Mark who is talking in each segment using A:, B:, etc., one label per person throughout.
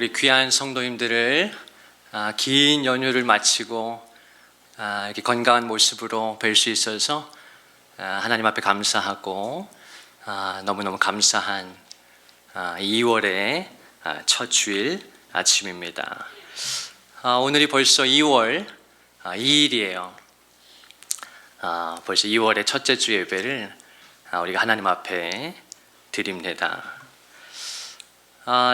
A: 우리 귀한 성도님들을 긴 연휴를 마치고 이렇게 건강한 모습으로 뵐 수 있어서 하나님 앞에 감사하고 너무너무 감사한 2월의 첫 주일 아침입니다. 오늘이 벌써 2월 2일이에요. 벌써 2월의 첫째 주 예배를 우리가 하나님 앞에 드립니다.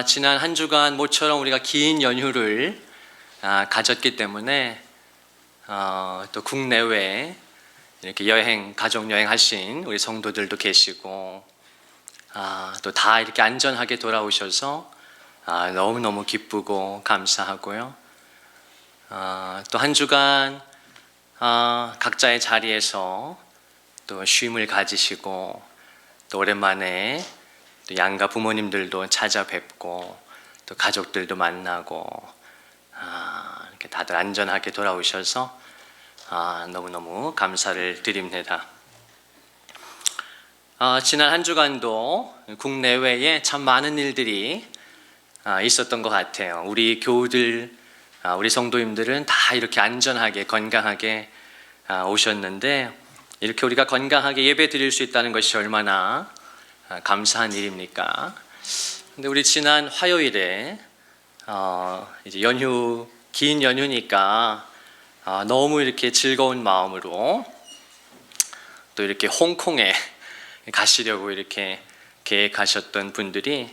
A: 지난 한 주간 모처럼 우리가 긴 연휴를 가졌기 때문에 또 국내외 이렇게 가족 여행 하신 우리 성도들도 계시고 또 다 이렇게 안전하게 돌아오셔서 너무너무 기쁘고 감사하고요. 또 한 주간 각자의 자리에서 또 쉼을 가지시고 또 오랜만에 또 양가 부모님들도 찾아뵙고 또 가족들도 만나고 이렇게 다들 안전하게 돌아오셔서 너무너무 감사를 드립니다. 지난 한 주간도 국내외에 참 많은 일들이 있었던 것 같아요. 우리 교우들, 우리 성도님들은 다 이렇게 안전하게 건강하게 오셨는데 이렇게 우리가 건강하게 예배 드릴 수 있다는 것이 얼마나 감사한 일입니까? 근데 우리 지난 화요일에 이제 긴 연휴니까 너무 이렇게 즐거운 마음으로 또 이렇게 홍콩에 가시려고 이렇게 계획하셨던 분들이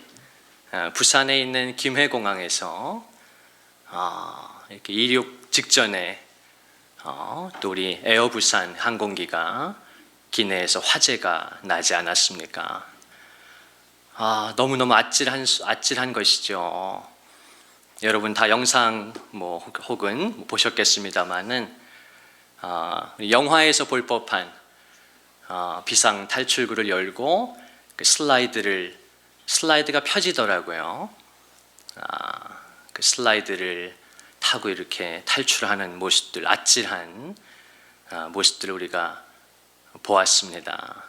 A: 부산에 있는 김해공항에서 이렇게 이륙 직전에 또 우리 에어부산 항공기가 기내에서 화재가 나지 않았습니까? 너무너무 아찔한 것이죠. 여러분 다 영상 혹은 보셨겠습니다만은 영화에서 볼 법한 비상 탈출구를 열고 그 슬라이드가 펴지더라고요. 그 슬라이드를 타고 이렇게 탈출하는 모습들, 아찔한 모습들을 우리가 보았습니다.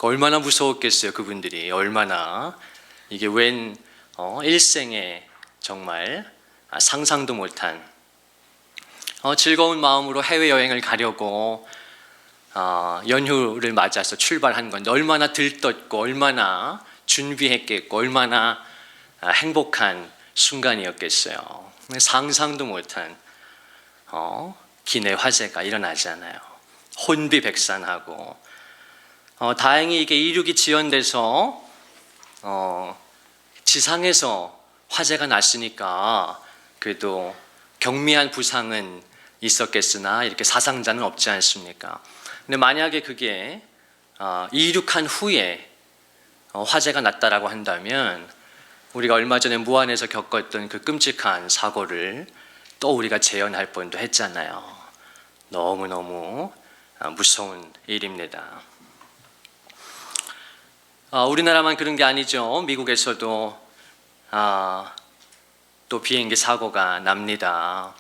A: 얼마나 무서웠겠어요, 그분들이. 얼마나 이게 웬 일생에 정말 상상도 못한 즐거운 마음으로 해외여행을 가려고 연휴를 맞아서 출발한 건데 얼마나 들떴고 얼마나 준비했겠고 얼마나 행복한 순간이었겠어요. 상상도 못한 기내 화재가 일어나잖아요. 혼비백산하고 다행히 이게 이륙이 지연돼서 지상에서 화재가 났으니까 그래도 경미한 부상은 있었겠으나 이렇게 사상자는 없지 않습니까? 근데 만약에 그게 이륙한 후에 화재가 났다라고 한다면 우리가 얼마 전에 무안에서 겪었던 그 끔찍한 사고를 또 우리가 재현할 뻔도 했잖아요. 너무너무 무서운 일입니다. 우리나라만 그런 게 아니죠. 미국에서도 또 비행기 사고가 납니다.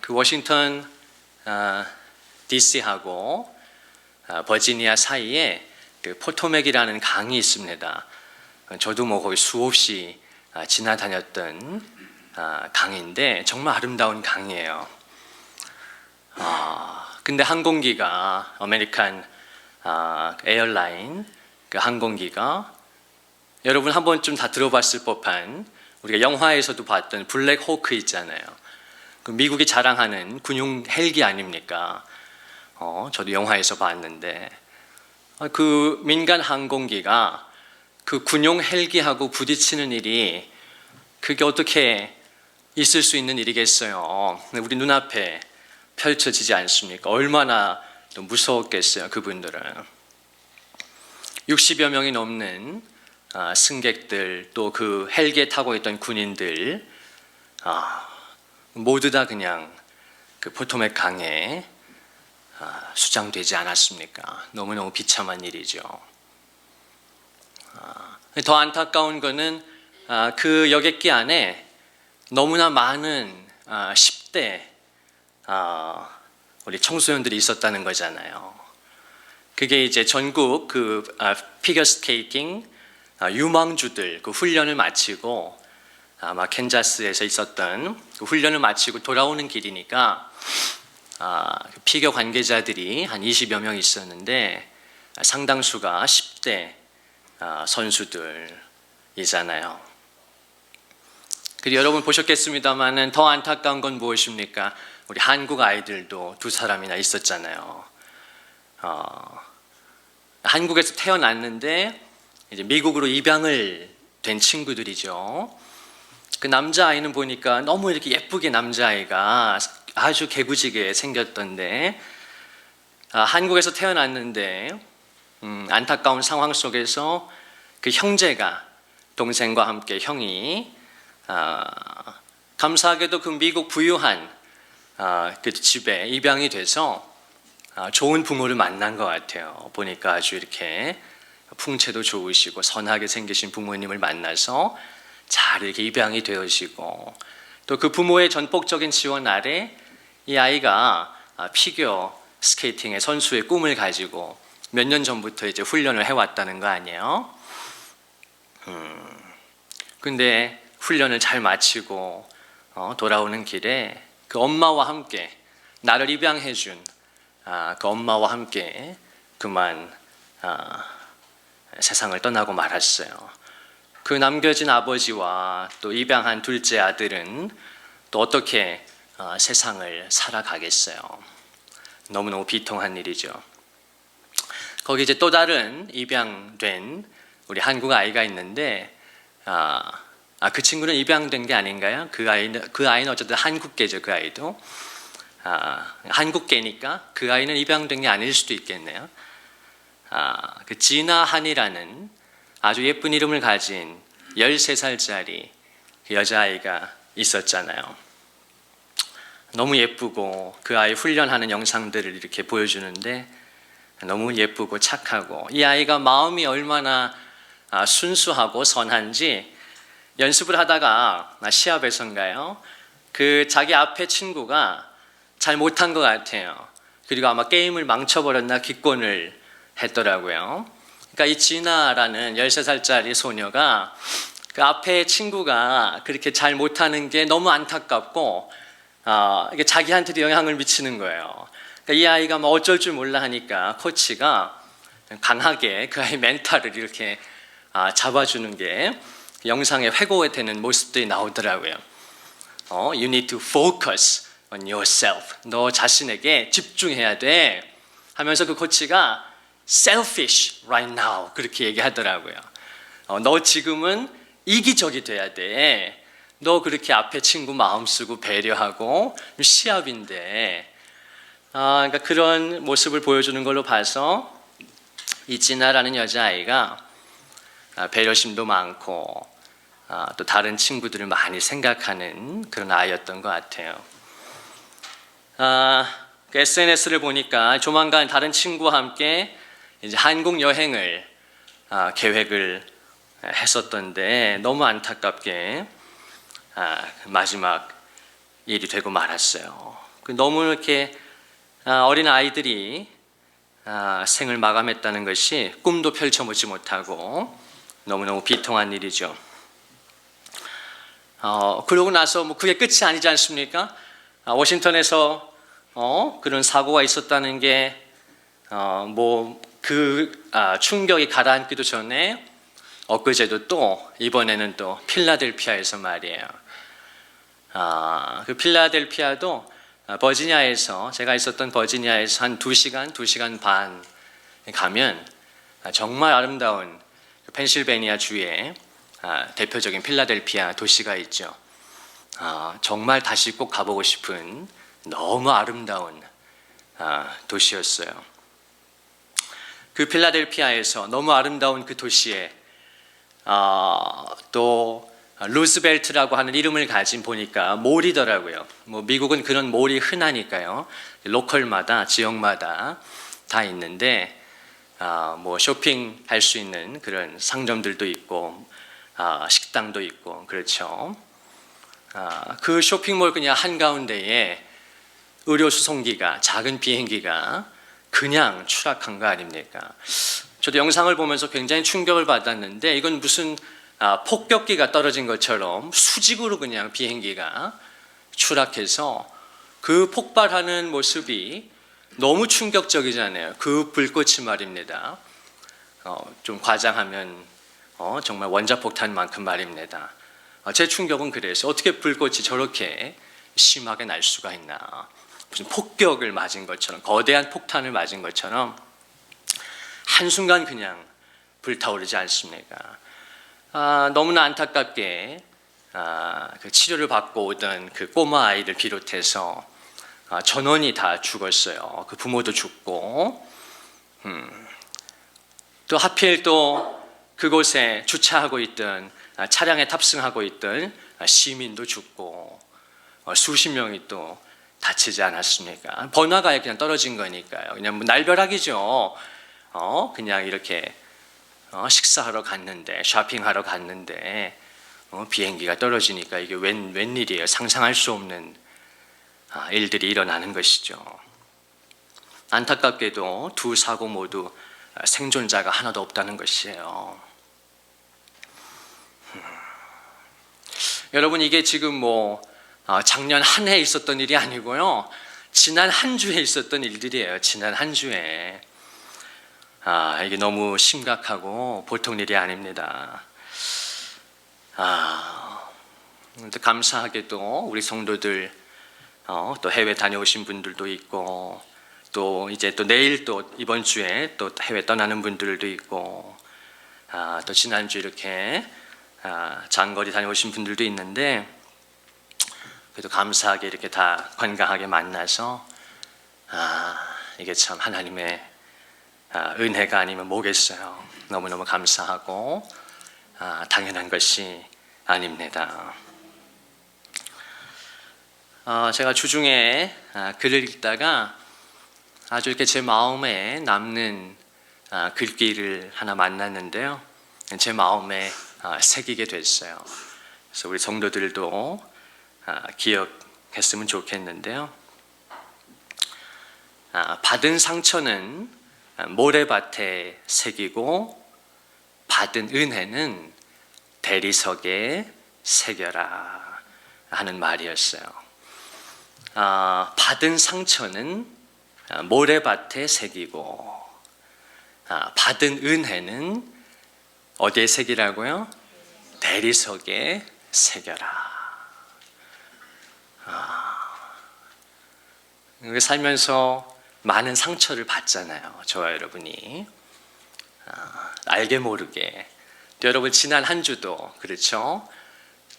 A: 그 워싱턴 DC하고 버지니아 사이에 그 포토맥이라는 강이 있습니다. 저도 거기 수없이 지나다녔던 강인데 정말 아름다운 강이에요. 근데 항공기가 아메리칸 에어라인 그 항공기가 여러분 한 번쯤 다 들어봤을 법한 우리가 영화에서도 봤던 블랙 호크 있잖아요. 그 미국이 자랑하는 군용 헬기 아닙니까? 저도 영화에서 봤는데 그 민간 항공기가 그 군용 헬기하고 부딪히는 일이 그게 어떻게 있을 수 있는 일이겠어요? 우리 눈앞에 펼쳐지지 않습니까? 얼마나 또 무서웠겠어요, 그분들은. 60여 명이 넘는 승객들 또 그 헬기에 타고 있던 군인들 모두 다 그냥 그 포토맥 강에 수장되지 않았습니까? 너무너무 비참한 일이죠. 더 안타까운 거는 그 여객기 안에 너무나 많은 10대 우리 청소년들이 있었다는 거잖아요. 그게 이제 전국 그 피겨 스케이팅 유망주들 그 훈련을 마치고 아마 캔자스에서 있었던 그 훈련을 마치고 돌아오는 길이니까 피겨 관계자들이 한 20여 명 있었는데 상당수가 10대 선수들이잖아요. 그리고 여러분 보셨겠습니다만은 더 안타까운 건 무엇입니까? 우리 한국 아이들도 두 사람이나 있었잖아요. 한국에서 태어났는데 이제 미국으로 입양을 된 친구들이죠. 그 남자아이는 보니까 너무 이렇게 예쁘게 남자아이가 아주 개구지게 생겼던데 한국에서 태어났는데 안타까운 상황 속에서 그 형제가 동생과 함께 형이 감사하게도 그 미국 부유한 그 집에 입양이 돼서 좋은 부모를 만난 것 같아요. 보니까 아주 이렇게 풍채도 좋으시고 선하게 생기신 부모님을 만나서 잘 이렇게 입양이 되어지고 또 그 부모의 전폭적인 지원 아래 이 아이가 피겨 스케이팅의 선수의 꿈을 가지고 몇 년 전부터 이제 훈련을 해왔다는 거 아니에요? 근데 훈련을 잘 마치고 돌아오는 길에 그 엄마와 함께 나를 입양해준 그 엄마와 함께 그만 세상을 떠나고 말았어요. 그 남겨진 아버지와 또 입양한 둘째 아들은 또 어떻게 세상을 살아가겠어요. 너무너무 비통한 일이죠. 거기 이제 또 다른 입양된 우리 한국 아이가 있는데 그 친구는 입양된 게 아닌가요? 그 아이는 어쨌든 한국계죠. 그 아이도 한국계니까 그 아이는 입양된 게 아닐 수도 있겠네요. 그 진아한이라는 아주 예쁜 이름을 가진 13살짜리 여자아이가 있었잖아요. 너무 예쁘고 그 아이 훈련하는 영상들을 이렇게 보여주는데 너무 예쁘고 착하고 이 아이가 마음이 얼마나 순수하고 선한지 연습을 하다가 시합에서인가요? 그 자기 앞에 친구가 잘 못한 것 같아요. 그리고 아마 게임을 망쳐버렸나 기권을 했더라고요. 그러니까 이 진아라는 13살짜리 소녀가 그 앞에 친구가 그렇게 잘 못하는 게 너무 안타깝고 이게 자기한테도 영향을 미치는 거예요. 그러니까 이 아이가 뭐 어쩔 줄 몰라 하니까 코치가 강하게 그 아이 멘탈을 이렇게 잡아주는 게 영상에 회고되는 모습들이 나오더라고요. You need to focus on yourself. 너 자신에게 집중해야 돼. 하면서 그 코치가 selfish right now 그렇게 얘기하더라고요. 너 지금은 이기적이 돼야 돼. 너 그렇게 앞에 친구 마음 쓰고 배려하고 시합인데 그러니까 그런 모습을 보여주는 걸로 봐서 이 진아라는 여자아이가 배려심도 많고 또 다른 친구들을 많이 생각하는 그런 아이였던 것 같아요. 그 SNS를 보니까 조만간 다른 친구와 함께 이제 한국 여행을 계획을 했었던데 너무 안타깝게 마지막 일이 되고 말았어요. 너무 이렇게 어린 아이들이 생을 마감했다는 것이 꿈도 펼쳐보지 못하고 너무너무 비통한 일이죠. 그러고 나서 뭐 그게 끝이 아니지 않습니까? 워싱턴에서 그런 사고가 있었다는 게 충격이 가라앉기도 전에 엊그제도 또 이번에는 또 필라델피아에서 말이에요. 그 필라델피아도 버지니아에서 제가 있었던 버지니아에서 한 2시간 반 가면 정말 아름다운 펜실베니아 주의 대표적인 필라델피아 도시가 있죠. 정말 다시 꼭 가보고 싶은 너무 아름다운 도시였어요. 그 필라델피아에서 너무 아름다운 그 도시에 또 루즈벨트라고 하는 이름을 가진 보니까 몰이더라고요. 뭐 미국은 그런 몰이 흔하니까요. 로컬마다 지역마다 다 있는데 뭐 쇼핑할 수 있는 그런 상점들도 있고 식당도 있고 그렇죠. 그 쇼핑몰 그냥 한가운데에 의료 수송기가 작은 비행기가 그냥 추락한 거 아닙니까? 저도 영상을 보면서 굉장히 충격을 받았는데 이건 무슨 폭격기가 떨어진 것처럼 수직으로 그냥 비행기가 추락해서 그 폭발하는 모습이 너무 충격적이잖아요. 그 불꽃이 말입니다. 좀 과장하면 정말 원자폭탄만큼 말입니다. 제 충격은 그래서 어떻게 불꽃이 저렇게 심하게 날 수가 있나. 무슨 폭격을 맞은 것처럼, 거대한 폭탄을 맞은 것처럼 한순간 그냥 불타오르지 않습니까? 너무나 안타깝게 그 치료를 받고 오던 그 꼬마 아이를 비롯해서 전원이 다 죽었어요. 그 부모도 죽고, 또 하필 또 그곳에 주차하고 있던 차량에 탑승하고 있던 시민도 죽고, 수십 명이 또 다치지 않았습니까? 번화가에 그냥 떨어진 거니까요. 그냥 뭐 날벼락이죠. 그냥 이렇게 식사하러 갔는데, 쇼핑하러 갔는데 비행기가 떨어지니까 이게 웬일이에요? 상상할 수 없는 일들이 일어나는 것이죠. 안타깝게도 두 사고 모두 생존자가 하나도 없다는 것이에요. 여러분, 이게 지금 뭐 작년 한 해에 있었던 일이 아니고요. 지난 한 주에 있었던 일들이에요. 지난 한 주에. 이게 너무 심각하고 보통 일이 아닙니다. 감사하게도 우리 성도들 또 해외 다녀오신 분들도 있고, 또 이제 또 내일 또 이번 주에 또 해외 떠나는 분들도 있고, 또 지난주 이렇게 장거리 다녀오신 분들도 있는데, 그래도 감사하게 이렇게 다 건강하게 만나서 이게 참 하나님의 은혜가 아니면 뭐겠어요. 너무너무 감사하고 당연한 것이 아닙니다. 제가 주중에 글을 읽다가 아주 이렇게 제 마음에 남는 글귀를 하나 만났는데요. 제 마음에 새기게 됐어요. 그래서 우리 성도들도 기억했으면 좋겠는데요. 받은 상처는 모래밭에 새기고 받은 은혜는 대리석에 새겨라 하는 말이었어요. 받은 상처는 모래밭에 새기고 받은 은혜는 어디에 새기라고요? 대리석에 새겨라. 살면서 많은 상처를 받잖아요. 저와 여러분이 알게 모르게. 또 여러분 지난 한 주도 그렇죠.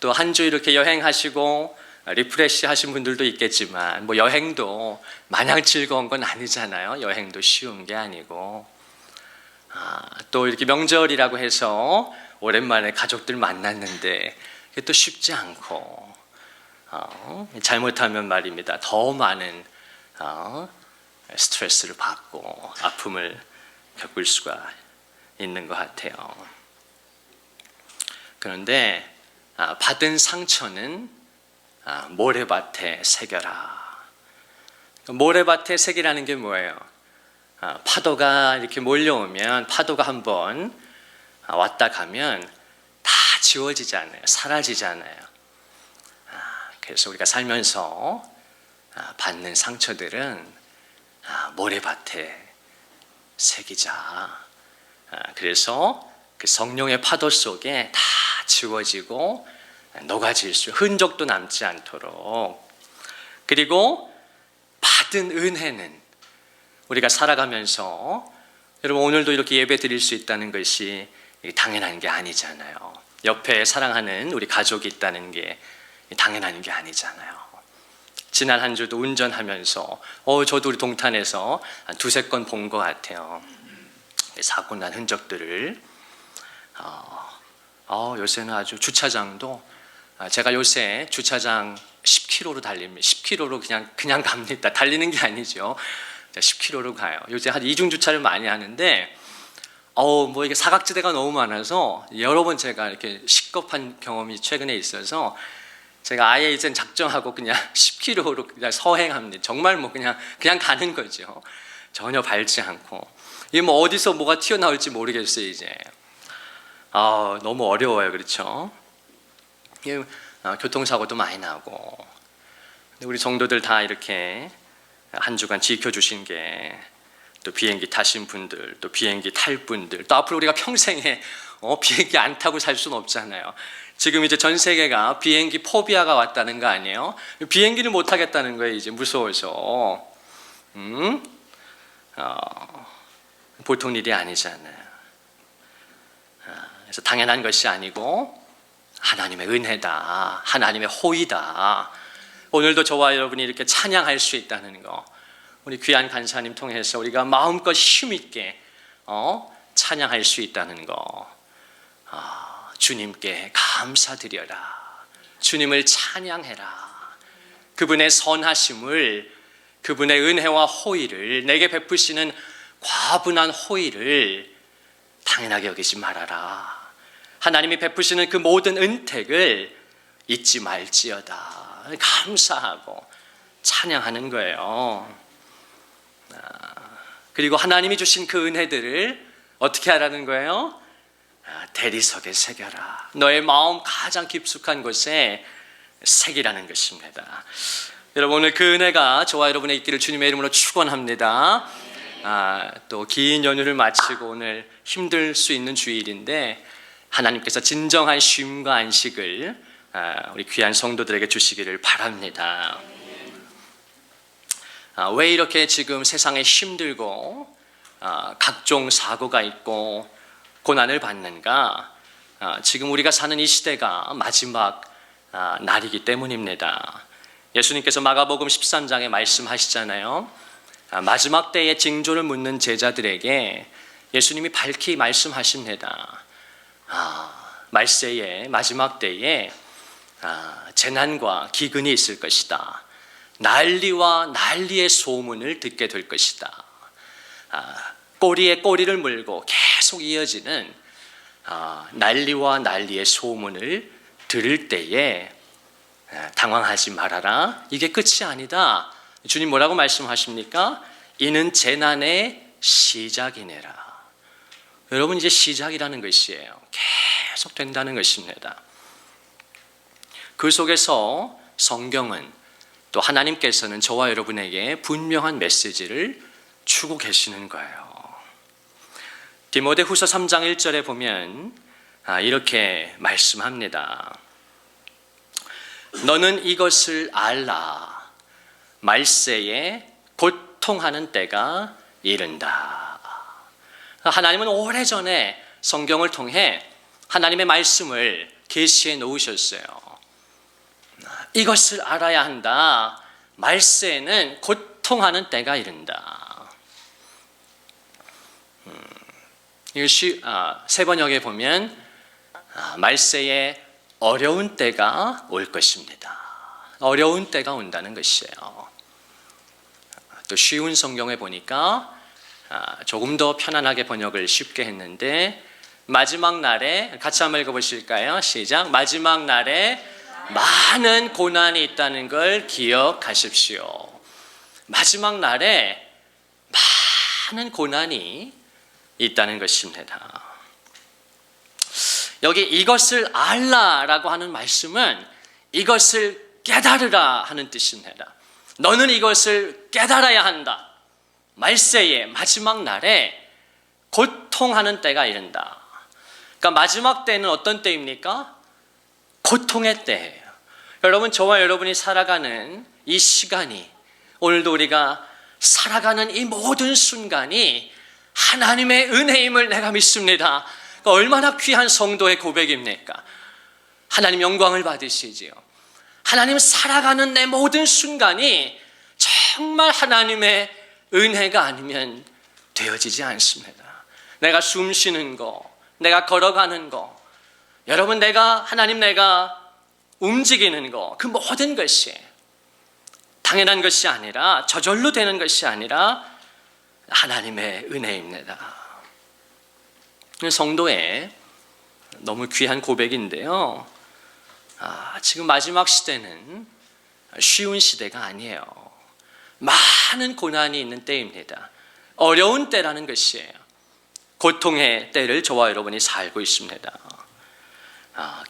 A: 또 한 주 이렇게 여행하시고 리프레시 하신 분들도 있겠지만 뭐 여행도 마냥 즐거운 건 아니잖아요. 여행도 쉬운 게 아니고, 또 이렇게 명절이라고 해서 오랜만에 가족들 만났는데 그게 또 쉽지 않고, 잘못하면 말입니다. 더 많은 스트레스를 받고 아픔을 겪을 수가 있는 것 같아요. 그런데 받은 상처는 모래밭에 새겨라. 모래밭에 새기라는 게 뭐예요? 파도가 이렇게 몰려오면, 파도가 한번 왔다 가면 다 지워지잖아요. 사라지잖아요. 그래서 우리가 살면서 받는 상처들은 모래밭에 새기자. 그래서 그 성령의 파도 속에 다 지워지고 녹아질 수, 흔적도 남지 않도록. 그리고 받은 은혜는 우리가 살아가면서, 여러분 오늘도 이렇게 예배 드릴 수 있다는 것이 당연한 게 아니잖아요. 옆에 사랑하는 우리 가족이 있다는 게 당연한 게 아니잖아요. 지난 한 주도 운전하면서 저도 우리 동탄에서 한 두세 건 본 것 같아요. 사고 난 흔적들을. 요새는 아주 주차장도, 제가 요새 주차장 10km로 달립니다. 10km로 그냥 갑니다. 달리는 게 아니죠. 10km로 가요. 요새 한 이중 주차를 많이 하는데 뭐 이게 사각지대가 너무 많아서 여러 번 제가 이렇게 식겁한 경험이 최근에 있어서 제가 아예 이젠 작정하고 그냥 10km로 그냥 서행합니다. 정말 뭐 그냥 가는 거죠. 전혀 밟지 않고. 이게 뭐 어디서 뭐가 튀어나올지 모르겠어요, 이제. 너무 어려워요. 그렇죠? 교통사고도 많이 나고, 우리 성도들 다 이렇게 한 주간 지켜주신 게, 또 비행기 타신 분들, 또 비행기 탈 분들, 또 앞으로 우리가 평생에 비행기 안 타고 살 수는 없잖아요. 지금 이제 전 세계가 비행기 포비아가 왔다는 거 아니에요? 비행기를 못 타겠다는 거예요. 이제 무서워서. 보통 일이 아니잖아요. 그래서 당연한 것이 아니고 하나님의 은혜다, 하나님의 호의다. 오늘도 저와 여러분이 이렇게 찬양할 수 있다는 거, 우리 귀한 간사님 통해서 우리가 마음껏 힘있게 찬양할 수 있다는 거, 주님께 감사드려라. 주님을 찬양해라. 그분의 선하심을, 그분의 은혜와 호의를, 내게 베푸시는 과분한 호의를 당연하게 여기지 말아라. 하나님이 베푸시는 그 모든 은택을 잊지 말지어다. 감사하고 찬양하는 거예요. 그리고 하나님이 주신 그 은혜들을 어떻게 하라는 거예요? 대리석에 새겨라. 너의 마음 가장 깊숙한 곳에 새기라는 것입니다. 여러분, 오늘 그 은혜가 저와 여러분의 있기를 주님의 이름으로 축원합니다. 또 긴 연휴를 마치고 오늘 힘들 수 있는 주일인데 하나님께서 진정한 쉼과 안식을 우리 귀한 성도들에게 주시기를 바랍니다. 왜 이렇게 지금 세상에 힘들고 각종 사고가 있고 고난을 받는가? 지금 우리가 사는 이 시대가 마지막 날이기 때문입니다. 예수님께서 마가복음 13장에 말씀하시잖아요. 마지막 때의 징조를 묻는 제자들에게 예수님이 밝히 말씀하십니다. 말세에, 마지막 때에 재난과 기근이 있을 것이다. 난리와 난리의 소문을 듣게 될 것이다. 꼬리에 꼬리를 물고 계속 이어지는 난리와 난리의 소문을 들을 때에 당황하지 말아라. 이게 끝이 아니다. 주님 뭐라고 말씀하십니까? 이는 재난의 시작이네라. 여러분, 이제 시작이라는 것이에요. 계속 된다는 것입니다. 그 속에서 성경은, 또 하나님께서는 저와 여러분에게 분명한 메시지를 주고 계시는 거예요. 디모데후서 3장 1절에 보면 이렇게 말씀합니다. 너는 이것을 알라. 말세에 고통하는 때가 이른다. 하나님은 오래전에 성경을 통해 하나님의 말씀을 계시해 놓으셨어요. 이것을 알아야 한다. 말세에는 고통하는 때가 이른다. 이것이 세번역에 보면 말세에 어려운 때가 올 것입니다. 어려운 때가 온다는 것이에요. 또 쉬운 성경에 보니까 조금 더 편안하게 번역을 쉽게 했는데, 마지막 날에 같이 한번 읽어보실까요? 시작. 마지막 날에 많은 고난이 있다는 걸 기억하십시오. 마지막 날에 많은 고난이 있다는 것입니다. 여기 이것을 알라라고 하는 말씀은 이것을 깨달으라 하는 뜻입니다. 너는 이것을 깨달아야 한다. 말세에, 마지막 날에 고통하는 때가 이른다. 그러니까 마지막 때는 어떤 때입니까? 고통의 때예요. 여러분, 저와 여러분이 살아가는 이 시간이, 오늘도 우리가 살아가는 이 모든 순간이 하나님의 은혜임을 내가 믿습니다. 그러니까 얼마나 귀한 성도의 고백입니까? 하나님 영광을 받으시지요. 하나님, 살아가는 내 모든 순간이 정말 하나님의 은혜가 아니면 되어지지 않습니다. 내가 숨 쉬는 거, 내가 걸어가는 거, 여러분, 내가 움직이는 거, 그 모든 것이 당연한 것이 아니라, 저절로 되는 것이 아니라 하나님의 은혜입니다. 성도의 너무 귀한 고백인데요. 지금 마지막 시대는 쉬운 시대가 아니에요. 많은 고난이 있는 때입니다. 어려운 때라는 것이에요. 고통의 때를 저와 여러분이 살고 있습니다.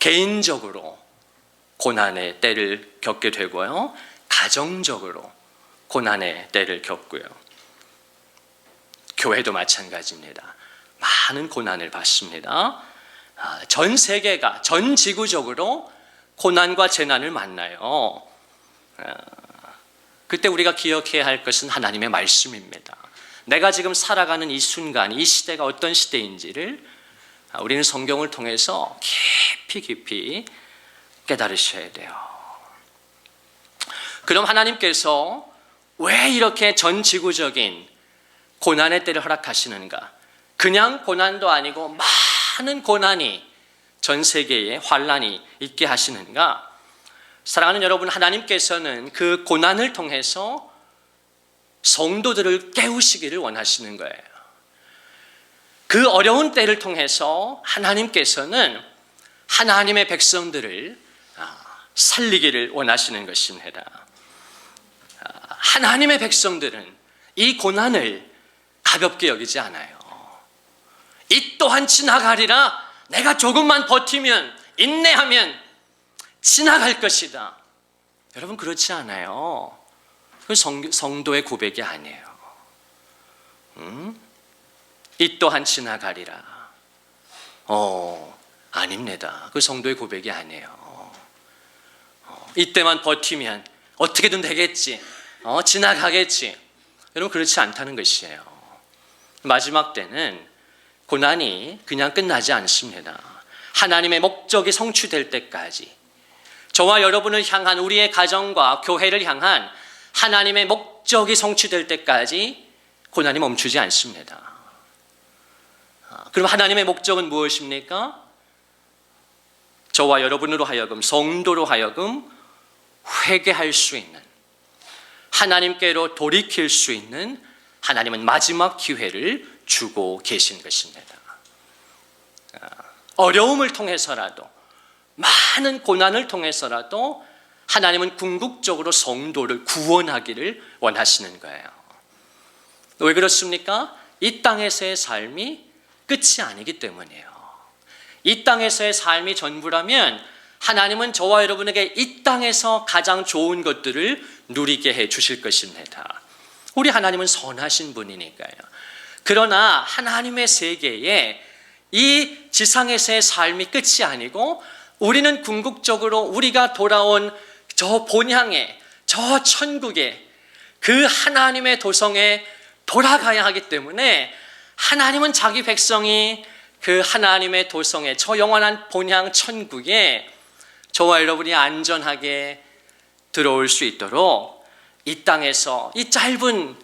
A: 개인적으로 고난의 때를 겪게 되고요, 가정적으로 고난의 때를 겪고요, 교회도 마찬가지입니다. 많은 고난을 받습니다. 전 세계가, 전 지구적으로 고난과 재난을 만나요. 그때 우리가 기억해야 할 것은 하나님의 말씀입니다. 내가 지금 살아가는 이 순간, 이 시대가 어떤 시대인지를 우리는 성경을 통해서 깊이 깨달으셔야 돼요. 그럼 하나님께서 왜 이렇게 전 지구적인 고난의 때를 허락하시는가? 그냥 고난도 아니고 많은 고난이, 전 세계에 환난이 있게 하시는가? 사랑하는 여러분, 하나님께서는 그 고난을 통해서 성도들을 깨우시기를 원하시는 거예요. 그 어려운 때를 통해서 하나님께서는 하나님의 백성들을 살리기를 원하시는 것입니다. 하나님의 백성들은 이 고난을 가볍게 여기지 않아요. 이 또한 지나가리라. 내가 조금만 버티면, 인내하면 지나갈 것이다. 여러분, 그렇지 않아요. 그 성도의 고백이 아니에요. 이 또한 지나가리라. 아닙니다. 그 성도의 고백이 아니에요. 이때만 버티면 어떻게든 되겠지. 지나가겠지. 여러분, 그렇지 않다는 것이에요. 마지막 때는 고난이 그냥 끝나지 않습니다. 하나님의 목적이 성취될 때까지, 저와 여러분을 향한, 우리의 가정과 교회를 향한 하나님의 목적이 성취될 때까지 고난이 멈추지 않습니다. 그럼 하나님의 목적은 무엇입니까? 저와 여러분으로 하여금, 성도로 하여금 회개할 수 있는, 하나님께로 돌이킬 수 있는 하나님은 마지막 기회를 주고 계신 것입니다. 어려움을 통해서라도, 많은 고난을 통해서라도 하나님은 궁극적으로 성도를 구원하기를 원하시는 거예요. 왜 그렇습니까? 이 땅에서의 삶이 끝이 아니기 때문이에요. 이 땅에서의 삶이 전부라면 하나님은 저와 여러분에게 이 땅에서 가장 좋은 것들을 누리게 해 주실 것입니다. 우리 하나님은 선하신 분이니까요. 그러나 하나님의 세계에 이 지상에서의 삶이 끝이 아니고, 우리는 궁극적으로 우리가 돌아온 저 본향에, 저 천국에, 그 하나님의 도성에 돌아가야 하기 때문에 하나님은 자기 백성이 그 하나님의 도성에, 저 영원한 본향 천국에 저와 여러분이 안전하게 들어올 수 있도록 이 땅에서, 이 짧은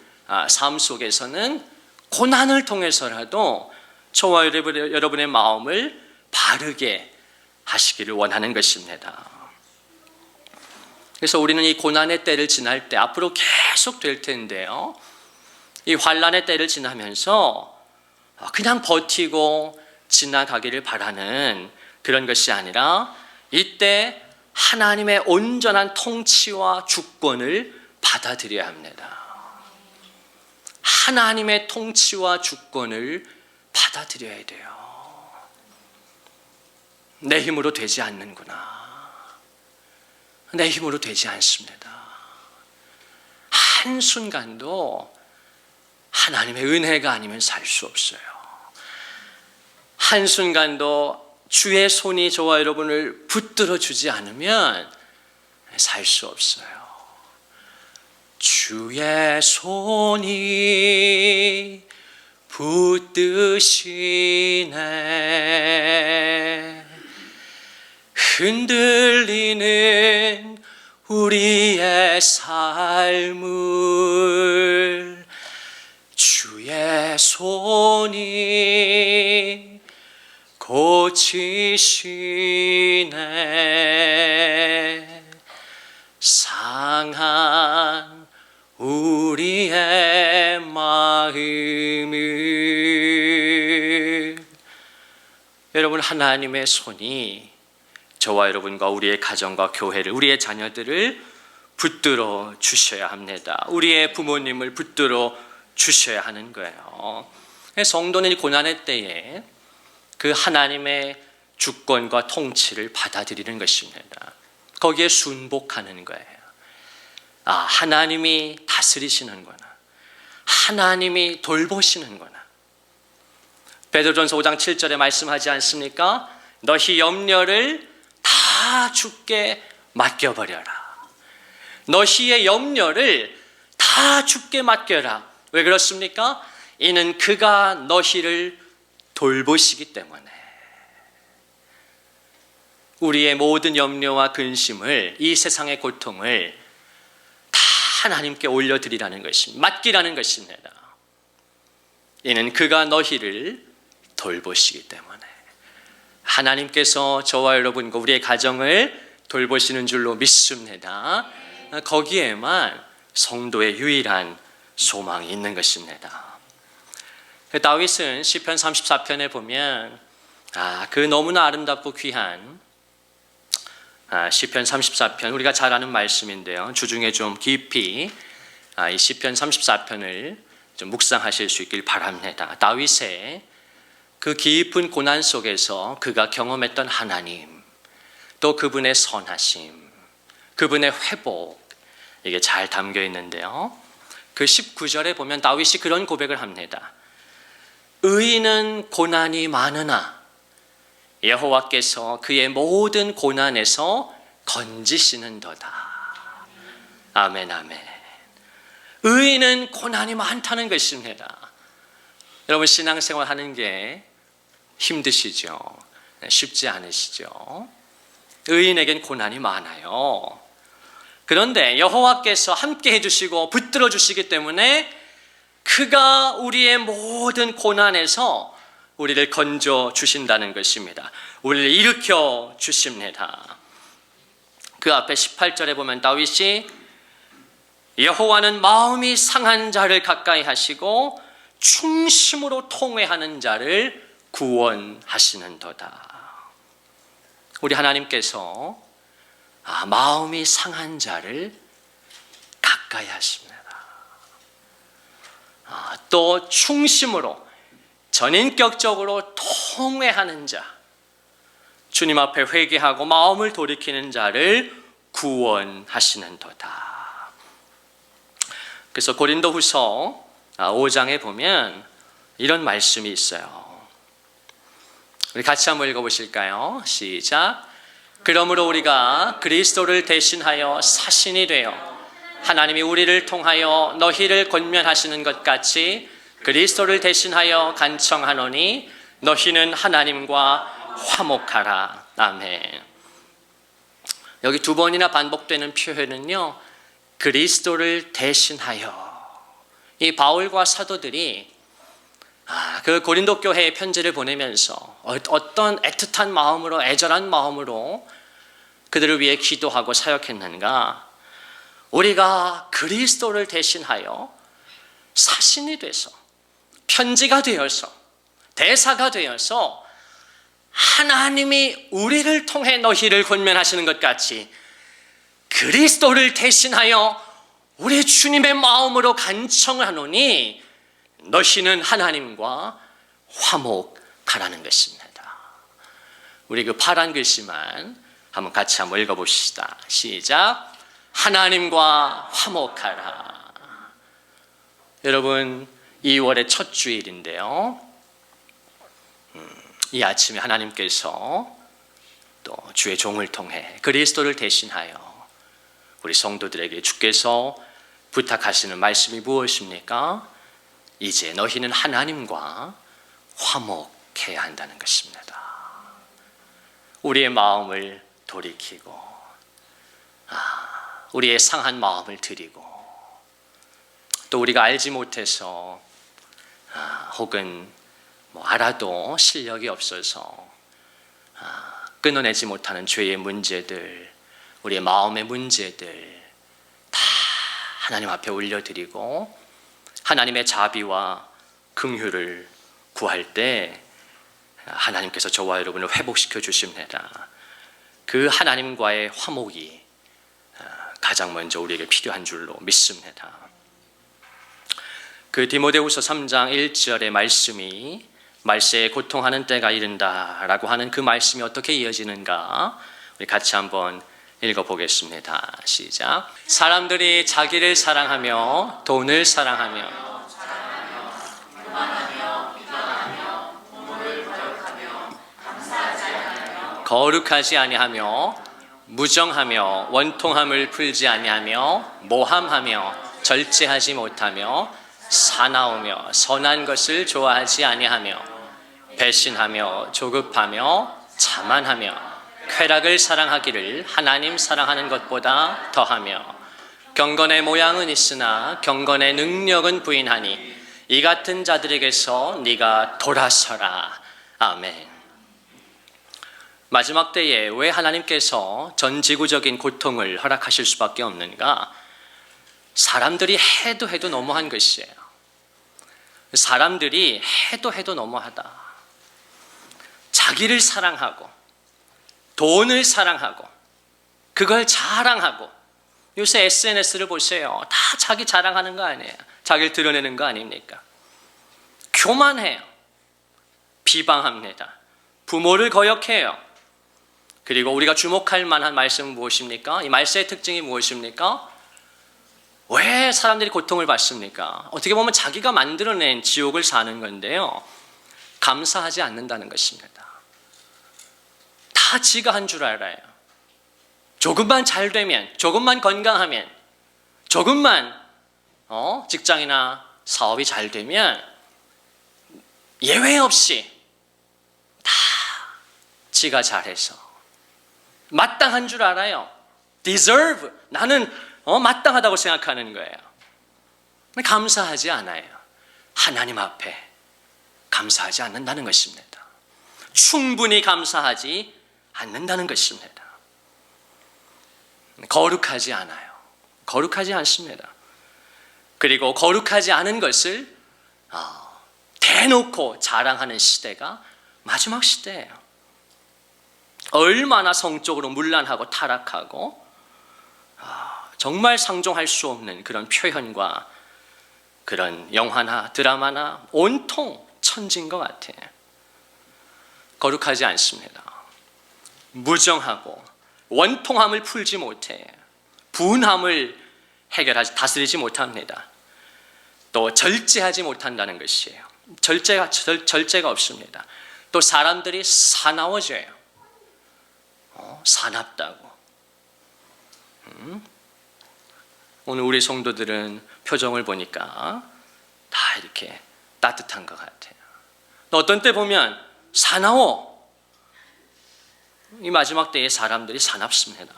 A: 삶 속에서는 고난을 통해서라도 저와 여러분의 마음을 바르게 하시기를 원하는 것입니다. 그래서 우리는 이 고난의 때를 지날 때, 앞으로 계속 될 텐데요, 이 환난의 때를 지나면서 그냥 버티고 지나가기를 바라는 그런 것이 아니라, 이때 하나님의 온전한 통치와 주권을 받아들여야 합니다. 하나님의 통치와 주권을 받아들여야 돼요. 내 힘으로 되지 않는구나. 내 힘으로 되지 않습니다. 한순간도 하나님의 은혜가 아니면 살 수 없어요. 한순간도 주의 손이 저와 여러분을 붙들어 주지 않으면 살 수 없어요. 주의 손이 붙드시네. 흔들리는 우리의 삶을 주의 손이 고치시네. 상한 우리의 마음을, 여러분, 하나님의 손이 저와 여러분과 우리의 가정과 교회를, 우리의 자녀들을 붙들어 주셔야 합니다. 우리의 부모님을 붙들어 주셔야 하는 거예요. 성도는 이 고난의 때에 그 하나님의 주권과 통치를 받아들이는 것입니다. 거기에 순복하는 거예요. 하나님이 다스리시는구나. 하나님이 돌보시는구나. 베드로전서 5장 7절에 말씀하지 않습니까? 너희 염려를 다 주께 맡겨버려라. 너희의 염려를 다 주께 맡겨라. 왜 그렇습니까? 이는 그가 너희를 돌보시기 때문에. 우리의 모든 염려와 근심을, 이 세상의 고통을 다 하나님께 올려드리라는 것입니다. 맡기라는 것입니다. 이는 그가 너희를 돌보시기 때문에. 하나님께서 저와 여러분과 우리의 가정을 돌보시는 줄로 믿습니다. 거기에만 성도의 유일한 소망이 있는 것입니다. 다윗은 시편 34편에 보면 그 너무나 아름답고 귀한 시편 34편, 우리가 잘 아는 말씀인데요. 주중에 좀 깊이 이 시편 34편을 좀 묵상하실 수 있길 바랍니다. 다윗의 그 깊은 고난 속에서 그가 경험했던 하나님, 또 그분의 선하심, 그분의 회복, 이게 잘 담겨 있는데요. 그 19절에 보면 다윗이 그런 고백을 합니다. 의인은 고난이 많으나 여호와께서 그의 모든 고난에서 건지시는도다. 아멘, 아멘. 의인은 고난이 많다는 것입니다. 여러분, 신앙생활 하는 게 힘드시죠? 쉽지 않으시죠? 의인에겐 고난이 많아요. 그런데 여호와께서 함께 해주시고 붙들어 주시기 때문에 그가 우리의 모든 고난에서 우리를 건져 주신다는 것입니다. 우리를 일으켜 주십니다. 그 앞에 18절에 보면 다윗이 여호와는 마음이 상한 자를 가까이 하시고 충심으로 통회하는 자를 구원하시는도다. 우리 하나님께서 마음이 상한 자를 가까이 하십니다. 또 충심으로 전인격적으로 통회하는 자, 주님 앞에 회개하고 마음을 돌이키는 자를 구원하시는도다. 그래서 고린도후서 5장에 보면 이런 말씀이 있어요. 우리 같이 한번 읽어보실까요? 시작. 그러므로 우리가 그리스도를 대신하여 사신이 되어 하나님이 우리를 통하여 너희를 권면하시는 것 같이 그리스도를 대신하여 간청하노니 너희는 하나님과 화목하라. 아멘. 여기 두 번이나 반복되는 표현은요, 그리스도를 대신하여. 이 바울과 사도들이 그 고린도 교회에 편지를 보내면서 어떤 애틋한 마음으로, 애절한 마음으로 그들을 위해 기도하고 사역했는가? 우리가 그리스도를 대신하여 사신이 돼서, 편지가 되어서, 대사가 되어서 하나님이 우리를 통해 너희를 권면하시는 것 같이 그리스도를 대신하여 우리 주님의 마음으로 간청을 하노니 너희는 하나님과 화목하라는 것입니다. 우리 그 파란 글씨만 한번 같이 한번 읽어봅시다. 시작. 하나님과 화목하라. 여러분, 2월의 첫 주일인데요. 이 아침에 하나님께서 또 주의 종을 통해 그리스도를 대신하여 우리 성도들에게 주께서 부탁하시는 말씀이 무엇입니까? 이제 너희는 하나님과 화목해야 한다는 것입니다. 우리의 마음을 돌이키고 우리의 상한 마음을 드리고 또 우리가 알지 못해서 혹은 알아도 실력이 없어서 끊어내지 못하는 죄의 문제들, 우리의 마음의 문제들 다 하나님 앞에 올려드리고 하나님의 자비와 긍휼을 구할 때 하나님께서 저와 여러분을 회복시켜 주십니다. 그 하나님과의 화목이 가장 먼저 우리에게 필요한 줄로 믿습니다. 그 디모데후서 3장 1절의 말씀이 말세에 고통하는 때가 이른다라고 하는 그 말씀이 어떻게 이어지는가 우리 같이 한번 읽어보겠습니다. 시작. 사람들이 자기를 사랑하며 돈을 사랑하며 거룩하지 아니하며 무정하며 원통함을 풀지 아니하며 모함하며 절제하지 못하며 사나우며 선한 것을 좋아하지 아니하며 배신하며 조급하며 자만하며 쾌락을 사랑하기를 하나님 사랑하는 것보다 더하며 경건의 모양은 있으나 경건의 능력은 부인하니 이 같은 자들에게서 네가 돌아서라. 아멘. 마지막 때에 왜 하나님께서 전 지구적인 고통을 허락하실 수밖에 없는가? 사람들이 해도 너무한 것이에요. 사람들이 해도 너무하다. 자기를 사랑하고 돈을 사랑하고 그걸 자랑하고 요새 SNS를 보세요. 다 자기 자랑하는 거 아니에요. 자기를 드러내는 거 아닙니까? 교만해요. 비방합니다. 부모를 거역해요. 그리고 우리가 주목할 만한 말씀은 무엇입니까? 이 말세의 특징이 무엇입니까? 왜 사람들이 고통을 받습니까? 어떻게 보면 자기가 만들어낸 지옥을 사는 건데요. 감사하지 않는다는 것입니다. 다 지가 한 줄 알아요. 조금만 잘 되면, 조금만 건강하면, 조금만 직장이나 사업이 잘 되면 예외 없이 다 지가 잘해서 마땅한 줄 알아요. deserve. 나는 마땅하다고 생각하는 거예요. 감사하지 않아요. 하나님 앞에 감사하지 않는다는 것입니다. 충분히 감사하지 않는다는 것입니다. 거룩하지 않아요. 거룩하지 않습니다. 그리고 거룩하지 않은 것을 대놓고 자랑하는 시대가 마지막 시대예요. 얼마나 성적으로 문란하고 타락하고 정말 상종할 수 없는 그런 표현과 그런 영화나 드라마나 온통 천지인 것 같아요. 거룩하지 않습니다. 무정하고 원통함을 풀지 못해 분함을 다스리지 못합니다. 또 절제하지 못한다는 것이에요. 절제가 없습니다. 또 사람들이 사나워져요. 사납다고. 오늘 우리 성도들은 표정을 보니까 다 이렇게 따뜻한 것 같아요. 어떤 때 보면 사나워. 이 마지막 때에 사람들이 사납습니다.